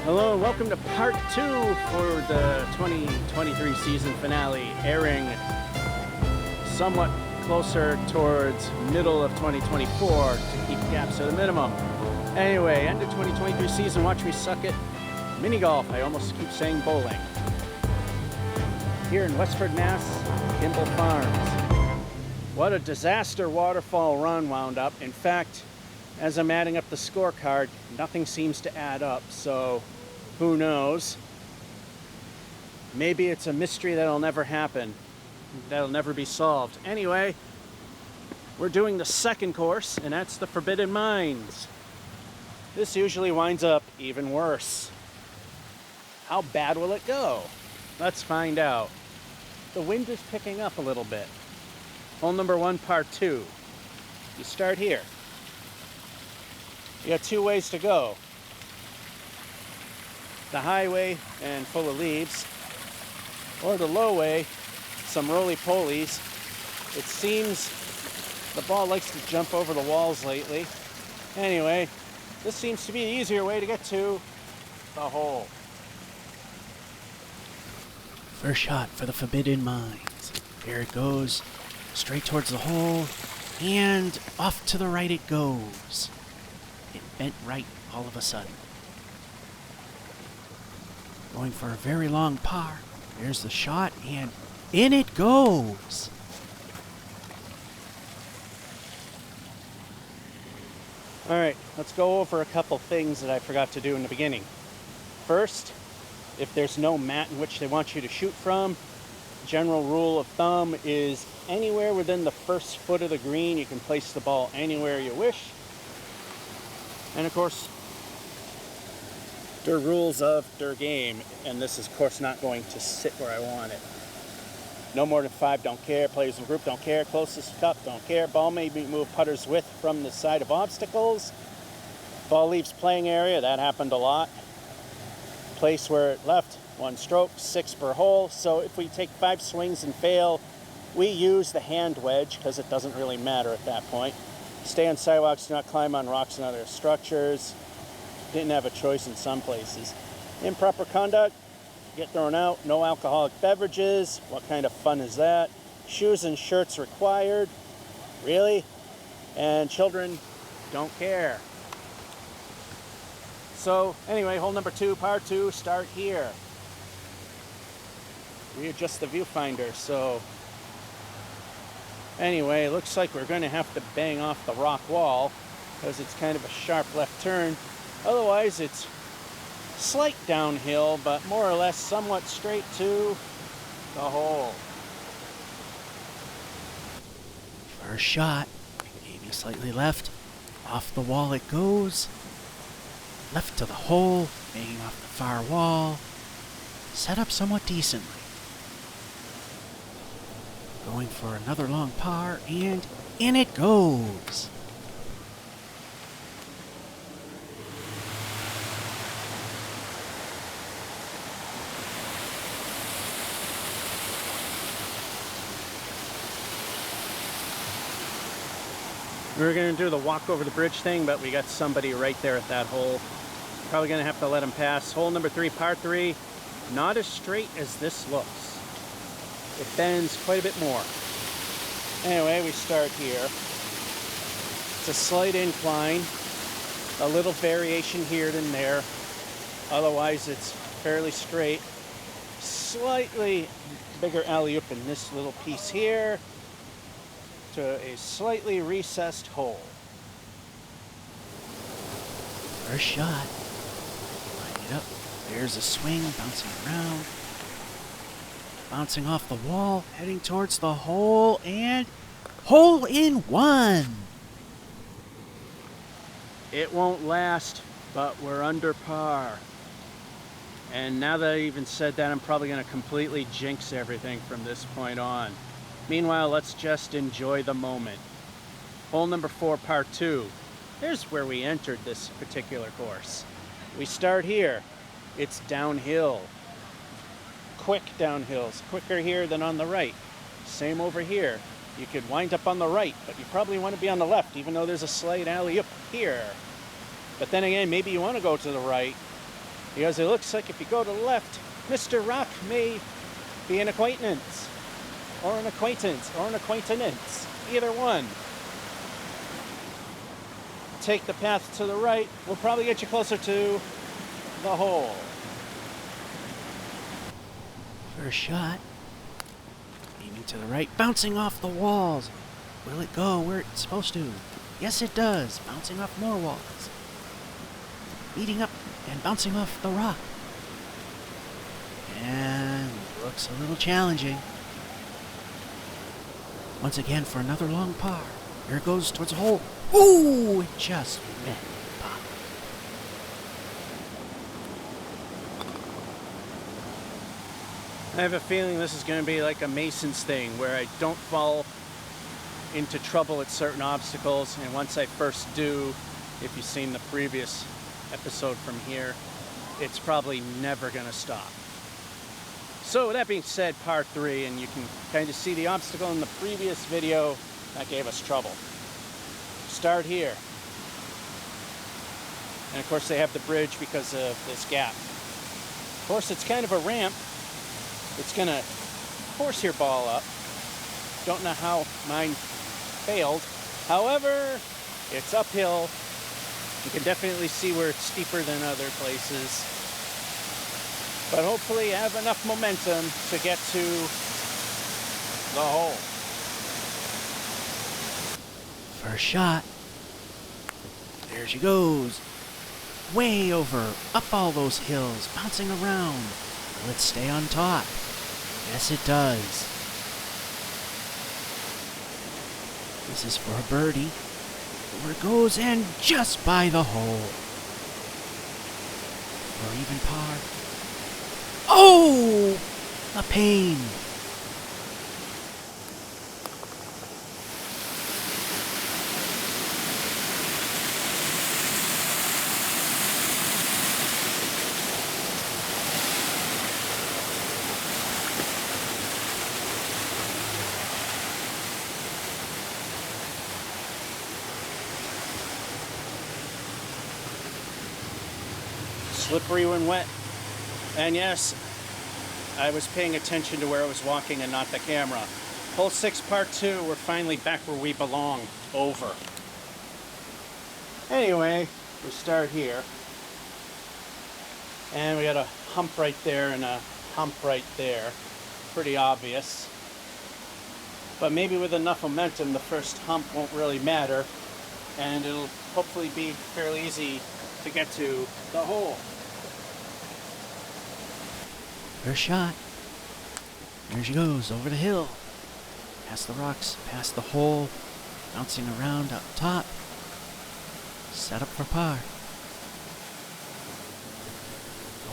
Hello and welcome to part 2 for the 2023 season finale, airing somewhat closer towards middle of 2024 to keep gaps at a minimum. Anyway, end of 2023 season, watch me suck it. Mini golf, I almost keep saying bowling. Here in Westford, Mass, Kimball Farms. What a disaster waterfall run wound up. In fact, as I'm adding up the scorecard, nothing seems to add up, so who knows? Maybe it's a mystery that'll never happen, that'll never be solved. Anyway, we're doing the second course, and that's the Forbidden Mines. This usually winds up even worse. How bad will it go? Let's find out. The wind is picking up a little bit. Hole number 1, part 2. You start here. You got 2 ways to go. The highway and full of leaves, or the low way, some roly-polies. It seems the ball likes to jump over the walls lately. Anyway, this seems to be the easier way to get to the hole. First shot for the Forbidden Mines. Here it goes, straight towards the hole, and off to the right it goes. It bent right all of a sudden. Going for a very long par. There's the shot, and in it goes. All right, let's go over a couple things that I forgot to do in the beginning. First, if there's no mat in which they want you to shoot from, general rule of thumb is anywhere within the first foot of the green, you can place the ball anywhere you wish. And of course, der rules of der game, and this is of course not going to sit where I want it. No more than 5, don't care. Players in group, don't care. Closest cup, don't care. Ball may be moved putter's width from the side of obstacles. Ball leaves playing area, that happened a lot. Place where it left, 1 stroke, 6 per hole. So if we take 5 swings and fail, we use the hand wedge because it doesn't really matter at that point. Stay on sidewalks, do not climb on rocks and other structures. Didn't have a choice in some places. Improper conduct, get thrown out. No alcoholic beverages. What kind of fun is that? Shoes and shirts required. Really? And children don't care. So anyway, hole number 2, part 2, start here. Readjust the viewfinder. So anyway, it looks like we're going to have to bang off the rock wall because it's kind of a sharp left turn. Otherwise, it's slight downhill, but more or less somewhat straight to the hole. First shot, maybe slightly left. Off the wall it goes. Left to the hole, banging off the far wall. Set up somewhat decently. Going for another long par, and in it goes. We were going to do the walk over the bridge thing, but we got somebody right there at that hole. Probably going to have to let him pass. Hole number 3, par 3. Not as straight as this looks. It bends quite a bit more. Anyway, we start here. It's a slight incline. A little variation here and there. Otherwise, it's fairly straight. Slightly bigger alley-oop in this little piece here, to a slightly recessed hole. First shot. Line it up. There's a swing, bouncing around. Bouncing off the wall, heading towards the hole, and hole in 1. It won't last, but we're under par. And now that I even said that, I'm probably going to completely jinx everything from this point on. Meanwhile, let's just enjoy the moment. Hole number 4, part 2. Here's where we entered this particular course. We start here. It's downhill. Quick downhills. Quicker here than on the right. Same over here. You could wind up on the right, but you probably want to be on the left, even though there's a slight alley up here. But then again, maybe you want to go to the right, because it looks like if you go to the left, Mr. Rock may be an acquaintance, or an acquaintance, or an acquaintance, either one. Take the path to the right, will probably get you closer to the hole. First shot. Aiming to the right, bouncing off the walls. Will it go where it's supposed to? Yes, it does. Bouncing off more walls. Eating up and bouncing off the rock. And looks a little challenging. Once again for another long par. Here it goes towards the hole. Ooh, it just went pop. I have a feeling this is going to be like a Mason's thing, where I don't fall into trouble at certain obstacles, and once I first do, if you've seen the previous episode from here, it's probably never going to stop. So with that being said, par 3, and you can kind of see the obstacle in the previous video that gave us trouble. Start here. And of course they have the bridge because of this gap. Of course it's kind of a ramp. It's going to force your ball up. Don't know how mine failed. However, it's uphill. You can definitely see where it's steeper than other places. But hopefully I have enough momentum to get to the hole. First shot. There she goes. Way over, up all those hills, bouncing around. Let's stay on top. Yes, it does. This is for a birdie. Where it goes, and just by the hole. For even par. Oh! A pain. Slippery when wet. And yes, I was paying attention to where I was walking and not the camera. Hole 6, part 2, we're finally back where we belong. Over. Anyway, we start here. And we got a hump right there and a hump right there. Pretty obvious. But maybe with enough momentum, the first hump won't really matter. And it'll hopefully be fairly easy to get to the hole. First shot. There she goes, over the hill. Past the rocks, past the hole, bouncing around up top. Set up for par.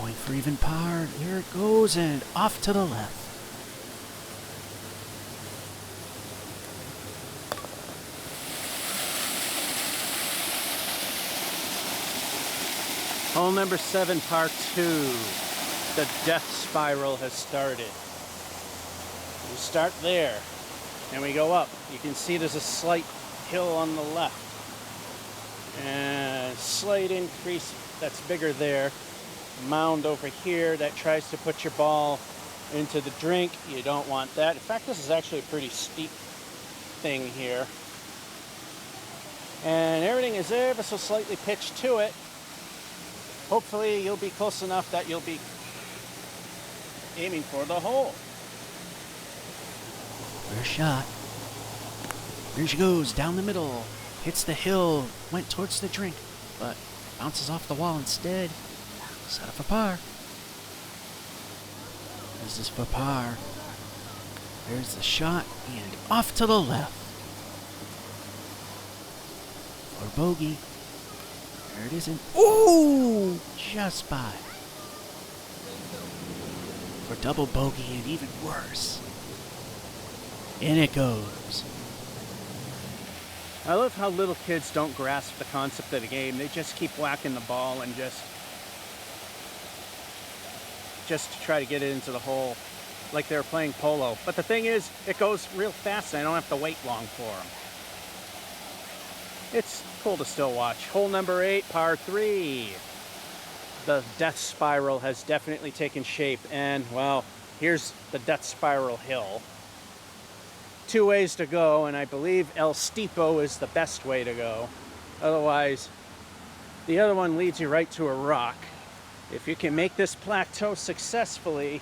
Going for even par. Here it goes, and off to the left. Hole number 7, par 2. The death spiral has started. We start there, and we go up. You can see there's a slight hill on the left. And slight increase that's bigger there. Mound over here that tries to put your ball into the drink. You don't want that. In fact, this is actually a pretty steep thing here. And everything is ever so slightly pitched to it. Hopefully you'll be close enough that you'll be aiming for the hole. First shot. There she goes, down the middle. Hits the hill, went towards the drink, but bounces off the wall instead. Set up for par. This is for par. There's the shot, and off to the left. For bogey. There it is, and ooh! Just by. For double bogey, and even worse. In it goes. I love how little kids don't grasp the concept of the game. They just keep whacking the ball and just to try to get it into the hole like they're playing polo. But the thing is, it goes real fast and I don't have to wait long for them. It's cool to still watch. Hole number 8, par 3. the death spiral has definitely taken shape. And, well, here's the death spiral hill. 2 ways to go, and I believe El Steepo is the best way to go. Otherwise, the other one leads you right to a rock. If you can make this plateau successfully,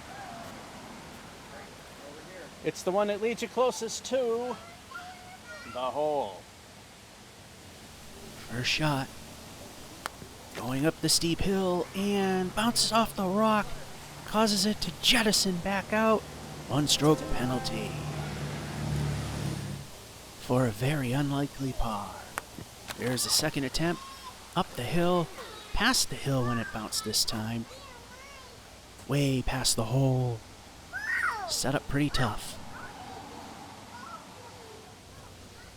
it's the one that leads you closest to the hole. First shot. Going up the steep hill and bounces off the rock, causes it to jettison back out. 1-stroke penalty. For a very unlikely par. There's a second attempt. Up the hill. Past the hill when it bounced this time. Way past the hole. Set up pretty tough.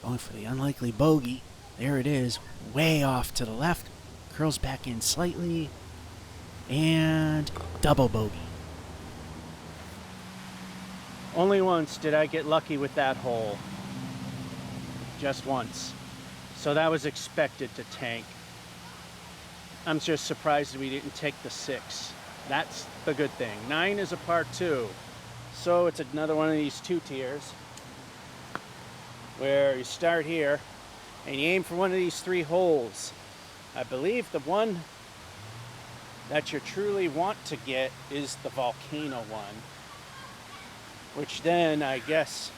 Going for the unlikely bogey. There it is. Way off to the left. Curls back in slightly. And double bogey. Only once did I get lucky with that hole. Just once. So that was expected to tank. I'm just surprised we didn't take the 6. That's the good thing. 9 is a par 2. So it's another one of these 2 tiers where you start here and you aim for one of these 3 holes. I believe the one that you truly want to get is the volcano one, which then I guess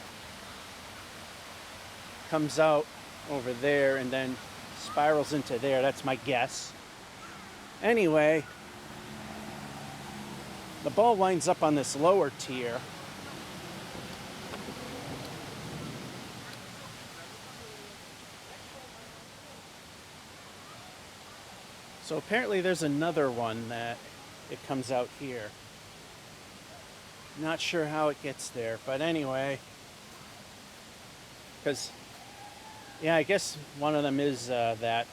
comes out over there and then spirals into there. That's my guess. Anyway, the ball winds up on this lower tier. So apparently there's another one that it comes out here. Not sure how it gets there, but anyway, because, yeah, I guess one of them is that.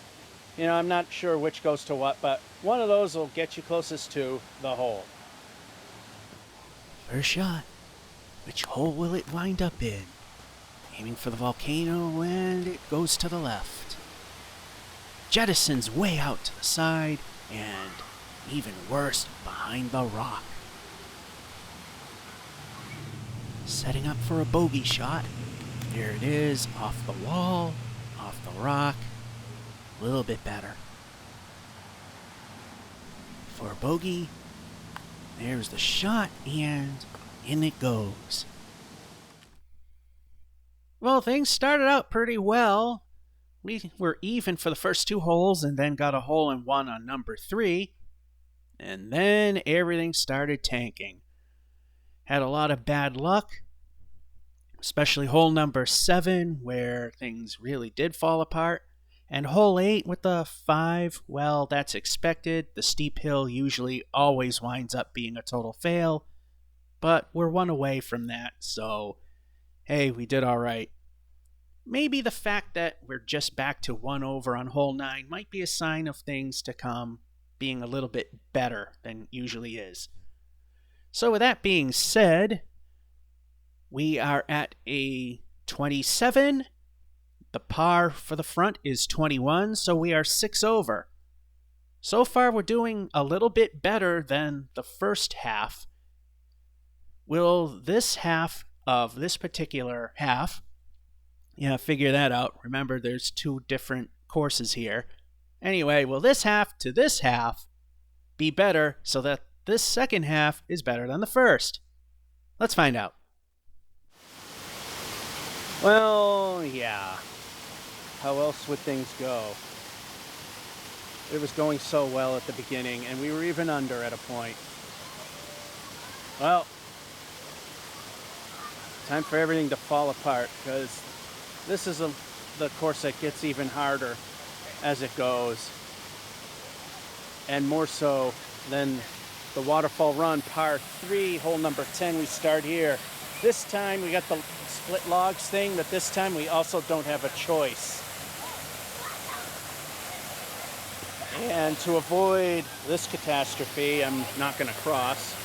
You know, I'm not sure which goes to what, but one of those will get you closest to the hole. First shot. Which hole will it wind up in? Aiming for the volcano, and it goes to the left. Jettisons way out to the side, and even worse, behind the rock. Setting up for a bogey shot. Here it is, off the wall, off the rock. A little bit better. For a bogey, there's the shot, and in it goes. Well, things started out pretty well. We were even for the first 2 holes and then got a hole in one on number 3. And then everything started tanking. Had a lot of bad luck, especially hole number 7 where things really did fall apart. And hole 8 with the 5, well, that's expected. The steep hill usually always winds up being a total fail. But we're 1 away from that, so hey, we did all right. Maybe the fact that we're just back to 1 over on hole 9 might be a sign of things to come being a little bit better than usually is. So with that being said, we are at a 27. The par for the front is 21, so we are 6 over. So far, we're doing a little bit better than the first half. Will this half of this particular half, figure that out. Remember, there's 2 different courses here. Anyway, will this half to this half be better so that this second half is better than the first? Let's find out. Well, yeah. How else would things go? It was going so well at the beginning, and we were even under at a point. Well, time for everything to fall apart, because this is the course that gets even harder as it goes. And more so than the waterfall run, par 3, hole number 10, we start here. This time we got the split logs thing, but this time we also don't have a choice. And to avoid this catastrophe, I'm not going to cross.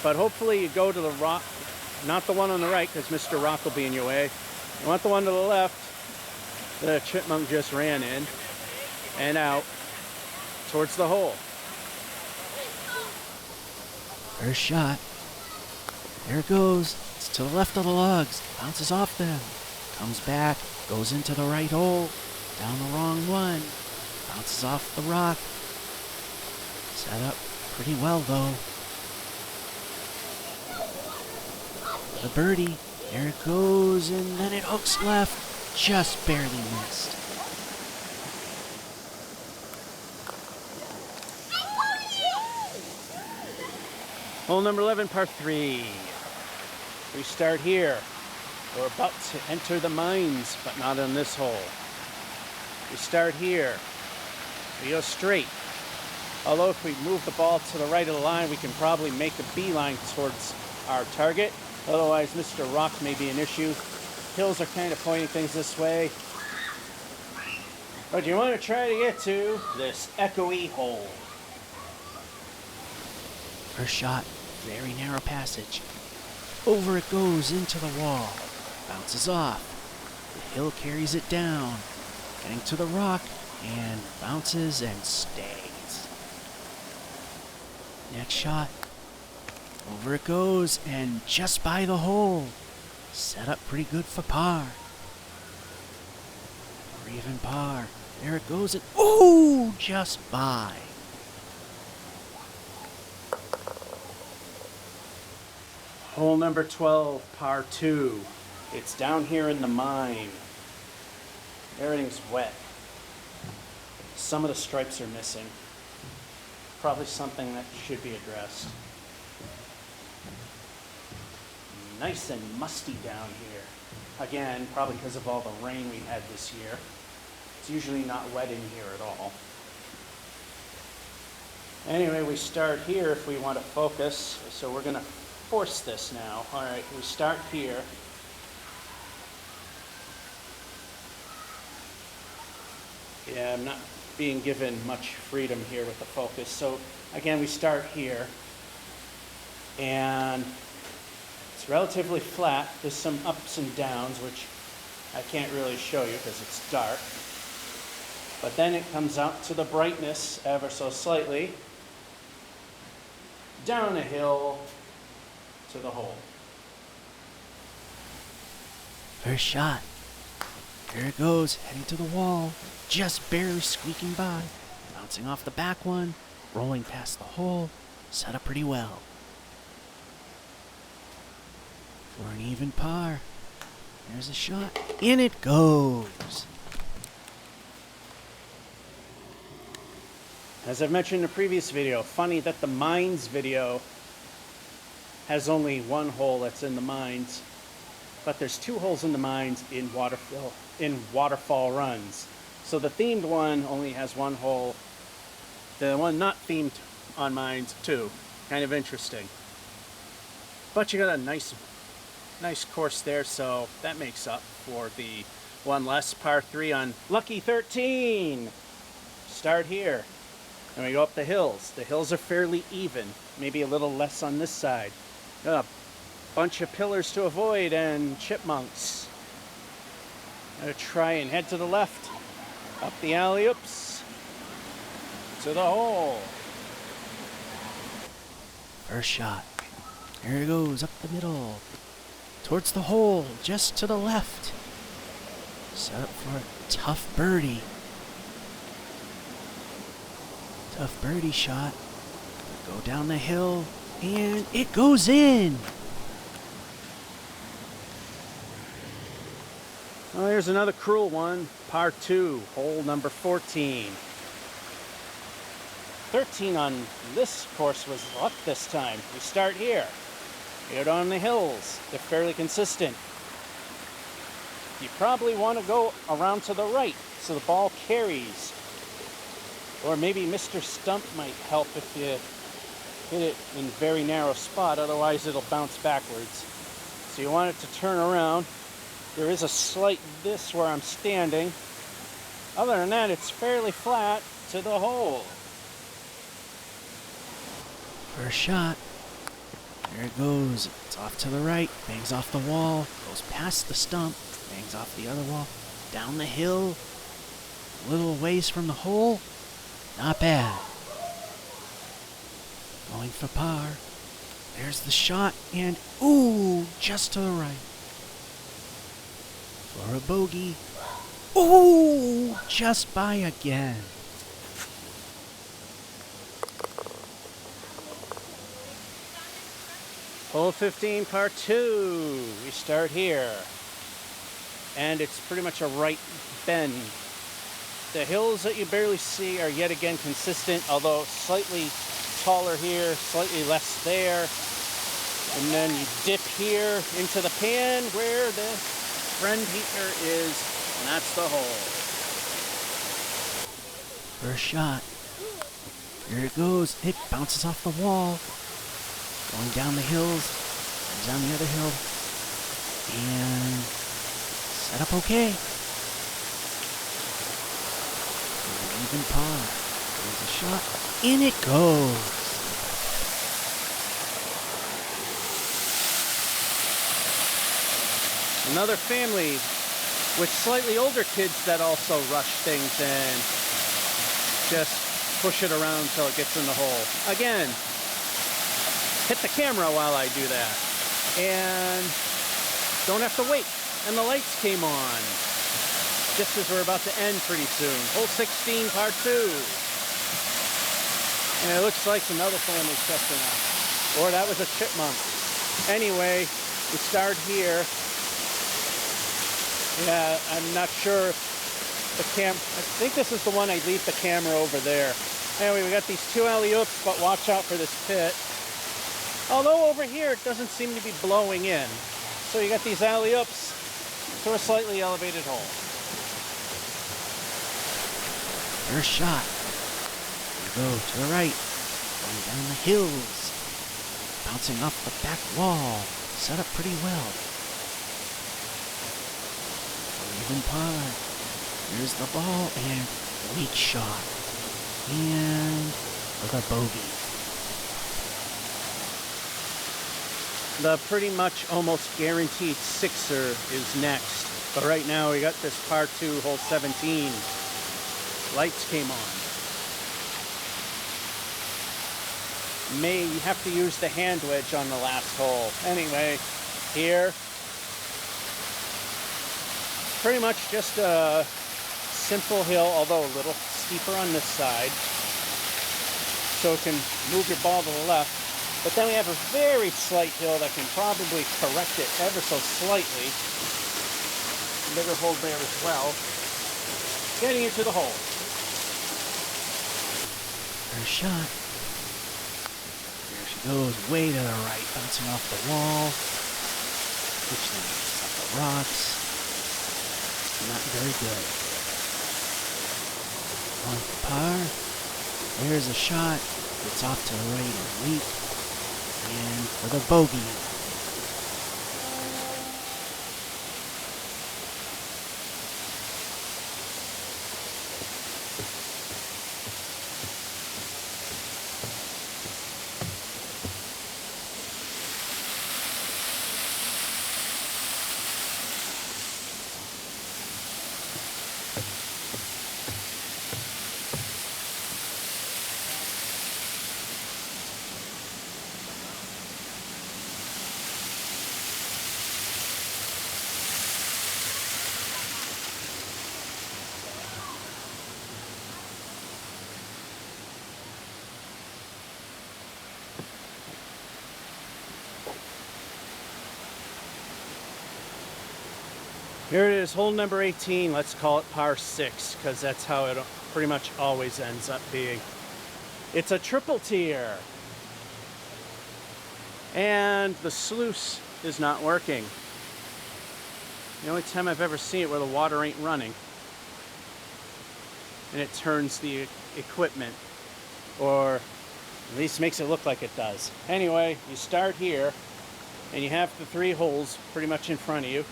But hopefully you go to the rock, not the one on the right, because Mr. Rock will be in your way. You want the one to the left. The chipmunk just ran in and out towards the hole. First shot. There it goes. It's to the left of the logs. Bounces off them. Comes back. Goes into the right hole. Down the wrong one. Bounces off the rock. Set up pretty well, though. The birdie. There it goes, and then it hooks left. Just barely missed. Hole number 11, par 3. We start here. We're about to enter the mines, but not on this hole. We start here. We go straight. Although if we move the ball to the right of the line, we can probably make a beeline towards our target. Otherwise, Mr. Rock may be an issue. Hills are kind of pointing things this way. But you want to try to get to this echoey hole. First shot, very narrow passage. Over it goes into the wall. Bounces off. The hill carries it down. Getting to the rock and bounces and stays. Next shot. Over it goes and just by the hole. Set up pretty good for par. Or even par. There it goes and ooh, just by. Hole number 12, par 2. It's down here in the mine. Everything's wet. Some of the stripes are missing. Probably something that should be addressed. Nice and musty down here. Again, probably because of all the rain we had this year. It's usually not wet in here at all. Anyway, we start here if we want to focus. So we're going to force this now. All right, we start here. Yeah, I'm not being given much freedom here with the focus. So again, we start here. And it's relatively flat. There's some ups and downs, which I can't really show you because it's dark. But then it comes out to the brightness ever so slightly. Down a hill to the hole. First shot. There it goes, heading to the wall. Just barely squeaking by. Bouncing off the back one. Rolling past the hole. Set up pretty well. For an even par. There's a shot. In it goes. As I've mentioned in a previous video, funny that the mines video has only one hole that's in the mines, but there's two holes in the mines in waterfall runs. So the themed one only has one hole. The one not themed on mines, two. Kind of interesting. But you got a nice course there, so that makes up for the one less par 3 on Lucky 13. Start here. And we go up the hills. The hills are fairly even, maybe a little less on this side. Got a bunch of pillars to avoid and chipmunks. Gotta try and head to the left, up the alley-oops, to the hole. First shot. There it goes, up the middle. Towards the hole, just to the left. Set up for a tough birdie. Tough birdie shot. Go down the hill, and it goes in. Well, here's another cruel one. Par 2, hole number 14. 13 on this course was luck this time. We start here. We go down the hills. They're fairly consistent. You probably want to go around to the right so the ball carries. Or maybe Mr. Stump might help if you hit it in a very narrow spot, otherwise it'll bounce backwards. So you want it to turn around. There is a slight this where I'm standing. Other than that, it's fairly flat to the hole. First shot. There it goes. It's off to the right, bangs off the wall, goes past the stump, bangs off the other wall, down the hill, a little ways from the hole. Not bad. Going for par. There's the shot, and ooh, just to the right. For a bogey. Ooh, just by again. Hole 15, par 2. We start here. And it's pretty much a right bend. The hills that you barely see are yet again consistent, although slightly taller here, slightly less there. And then you dip here into the pan where the friend heater is, and that's the hole. First shot. Here it goes. It bounces off the wall. Going down the hills. Down the other hill. And set up okay. An even par. There's a shot. In it goes. Another family with slightly older kids that also rush things and just push it around till it gets in the hole. Again, hit the camera while I do that. And don't have to wait. And the lights came on. Just as we're about to end pretty soon. Hole 16, par 2. And it looks like another family testing out. Or that was a chipmunk. Anyway, we start here. Yeah, I'm not sure if the I think this is the one I leave the camera over there. Anyway, we got these two alley-oops, but watch out for this pit. Although over here it doesn't seem to be blowing in. So you got these alley-oops to a slightly elevated hole. First shot. You go to the right. Going down the hills. Bouncing off the back wall. Set up pretty well. Even par. Here's the ball and weak shot. And with a bogey. The pretty much almost guaranteed sixer is next. But right now we got this par 2, hole 17. Lights came on. May have to use the hand wedge on the last hole. Anyway, here. Pretty much just a simple hill, although a little steeper on this side. So it can move your ball to the left. But then we have a very slight hill that can probably correct it ever so slightly. Bigger hole there as well. Getting into the hole. First shot. There she goes, way to the right, bouncing off the wall. Which then gets off the rocks. Not very good. On par. There's a shot. It's off to the right and weak. And for the bogey. Here it is, hole number 18. Let's call it par 6, because that's how it pretty much always ends up being. It's a triple tier. And the sluice is not working. The only time I've ever seen it where the water ain't running. And it turns the equipment. Or at least makes it look like it does. Anyway, you start here, and you have the 3 holes pretty much in front of you.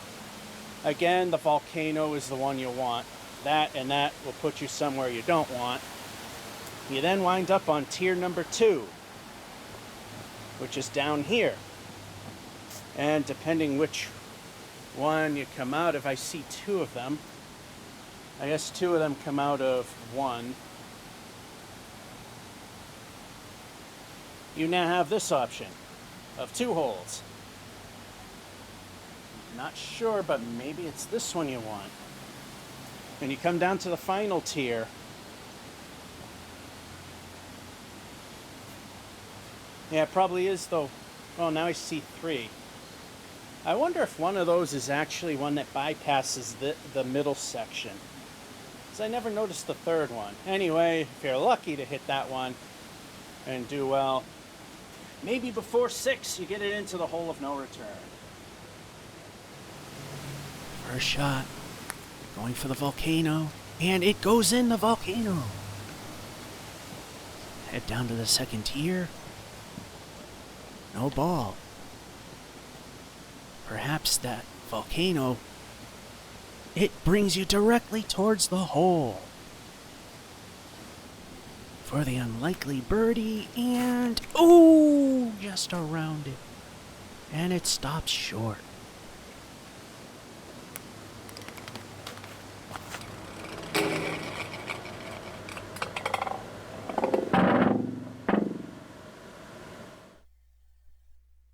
Again, the volcano is the one you want. That and that will put you somewhere you don't want. You then wind up on tier number 2, which is down here. And depending which one you come out of, I see 2 of them. I guess 2 of them come out of 1. You now have this option. of 2 holes. Not sure, but maybe it's this one you want. And you come down to the final tier. Yeah, it probably is though. Oh, now I see 3. I wonder if one of those is actually one that bypasses the middle section. Because I never noticed the third one. Anyway, if you're lucky to hit that one and do well, maybe before 6 you get it into the hole of no return. First shot. Going for the volcano. And it goes in the volcano. Head down to the second tier. No ball. Perhaps that volcano, it brings you directly towards the hole. For the unlikely birdie, and oh, just around it. And it stops short.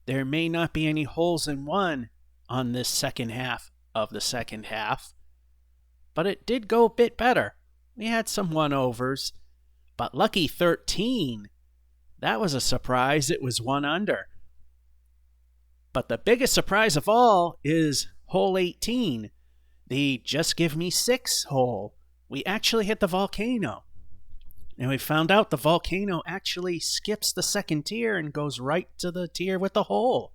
There may not be any holes in one on this second half of the second half, but it did go a bit better. We had some one-overs, but lucky 13, that was a surprise. It was 1 under. But the biggest surprise of all is hole 18, the Just Give Me 6 hole. We actually hit the volcano. And we found out the volcano actually skips the second tier and goes right to the tier with the hole.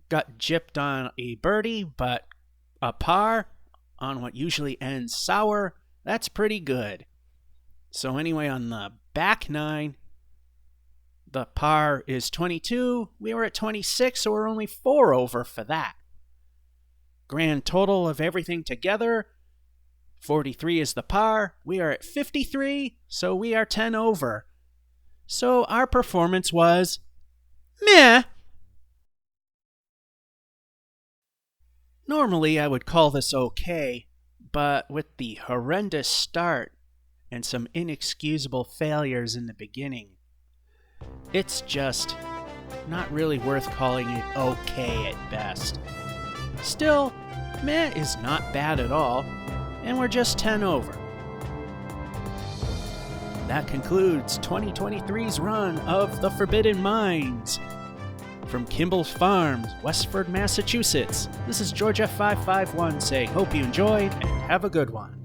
Got gypped on a birdie, but a par on what usually ends sour, that's pretty good. So anyway, on the back 9, the par is 22. We were at 26, so we're only 4 over for that. Grand total of everything together, 43 is the par. We are at 53, so we are 10 over. So our performance was meh. Normally I would call this okay, but with the horrendous start and some inexcusable failures in the beginning, it's just not really worth calling it okay at best. Still, meh is not bad at all. And we're just 10 over. That concludes 2023's run of the Forbidden Mines. From Kimball Farm, Westford, Massachusetts, this is George F551 saying, hope you enjoyed and have a good one.